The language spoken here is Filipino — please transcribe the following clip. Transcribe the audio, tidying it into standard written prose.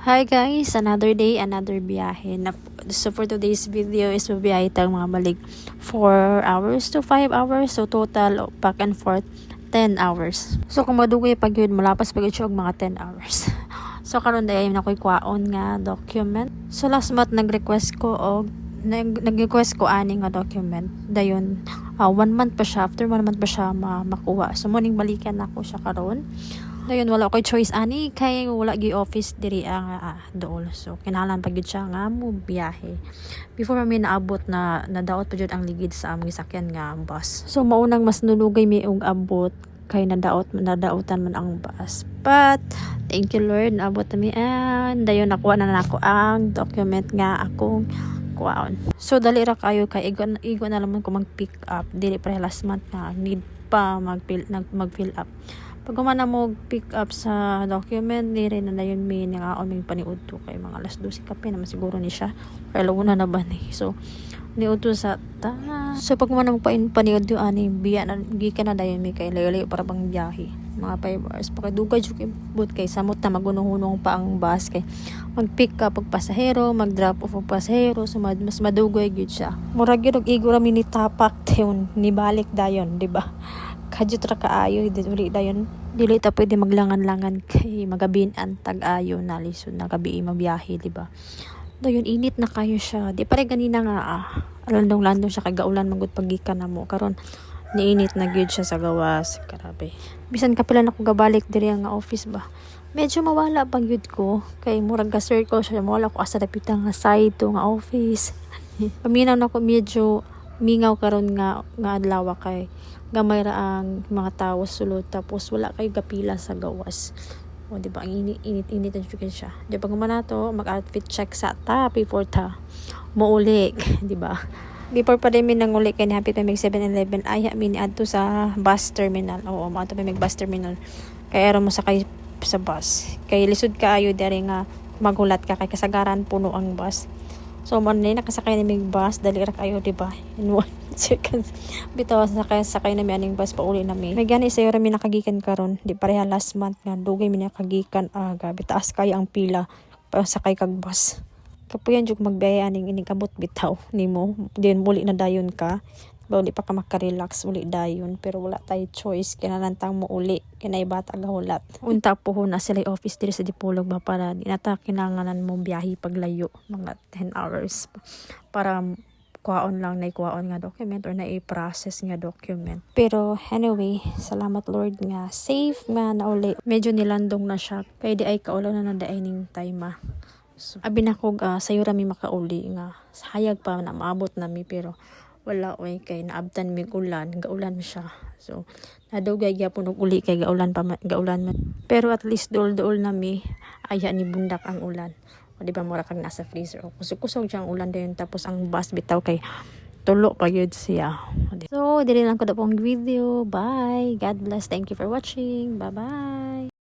Hi guys, another day, another biyahe. So for today's video is mabiyahe tayong mga balik 4 hours to 5 hours. So total back and forth 10 hours. So kung madugay pag yun, malapas pag yun mga 10 hours. So karon dahil na ko'y kwaon nga document. So last month nag-request ko ani nga document. Dayon 1 month pa siya. After 1 month pa siya makuha. So muning balikan ako siya karon. Dayon wala ko'y choice ani kay wala gi office diri ang dool. So kinahanglan pag gyud siya nga mo biyahe. Before mi naabot na nadaot pa jud ang ligid sa among gisakyan nga bus. So maunang mas nulugay mi og abot kay nadaotan man ang bus. But thank you Lord, naabot na mi and dayon nakuha na nako ang document nga akong kuwaon. So dali ra kayo kay igo na lamang ko mag-pick up dili pa last month nga need pa mag-fill up. Pag umana mo pick up sa document, diri na dayon mi nga aming paniudto kay mga alas 12 kape naman siguro ni siya. Kay lawuna na ba ni. So niudto sa ta. So pag umana mo paniudto ani biya na gikan na dayon mi kay layo-layo para bang biyahe. Mga 5 hours pa kay dugay jud kay but kay samot na magunong-hunong pa ang bus kay mag-pick up og pasahero, mag-drop off og pasahero, so mas madugay gyud siya. Murag gyud og igo ra mi ni tapak teon ni balik dayon, di ba? Kadyo tra kaayo dili dayon dili ta pwede maglangan-langan kay magabinan tag-ayo na lisod na gabi mabiyahe, di ba? Dayon init na kayo siya. Di pare ganina nga landong-landong siya kay gaulan magud pagikan na mo. Karon niinit na gyud siya sa gawas. Grabe. Bisan kapila na ko gabalik diri nga office ba. Medyo mawala pag yun ko kay murag ga-search ko siya mawala ko asa dapita nga side to nga office. Paminaw na ko medyo mingaw karon nga adlaw kay gamay ra ang mga tao sulod tapos wala kay gapila sa gawas. O di ba ang init na jud siya. Di ba to mag-outfit check sa ta before ta muulik, di ba? Before pa rin mi nanguli kay hapit pa mig 7-Eleven ay mi ni adto sa bus terminal. Oo, mo adto pa mig bus terminal. Kay aron mo sakay sa bus. Kay lisod kaayo diri nga magulat ka kay kasagaran puno ang bus. So man na nakasakay na mig bus dali ra kayo, di ba? In 1 seconds. Bitaw sakay na mi aning bus pauli na mi. May gani sayo ra mi nakagikan karon. Di pareha last month nga dugay mi nakagikan aga. Bitaas kay ang pila para sakay kag bus. Kapuyan jud magbiyahe aning inigabot bitaw nimo. Then muli na dayon ka. Ba uli pa ka maka-relax uli dayon pero wala tay choice kinahanglan mo uli kinay bata gahulat. Unta po na sila office diri sa Dipolog ba para di na ta kinahanglan mo biyahe paglayo mga 10 hours para kuhaon lang na ikuhaon nga document or na i-process nga document. Pero anyway, salamat Lord nga safe man na uli. Medyo nilandong na siya kay di ay kaulan na ning time So, abi na ko sayo ra mi makauli nga hayag pa na maabot na mi pero wala oy kay naabtan mi ulan, gaulan siya. So nadugay gyapon og uli kay gaulan man. Pero at least dol na mi aya ni bundak ang ulan. O di ba mura kag nasa freezer o kusog siyang ulan dayon tapos ang bus bitaw kay tulo pa gyud siya. So dili lang ko pong video. Bye. God bless. Thank you for watching. Bye-bye.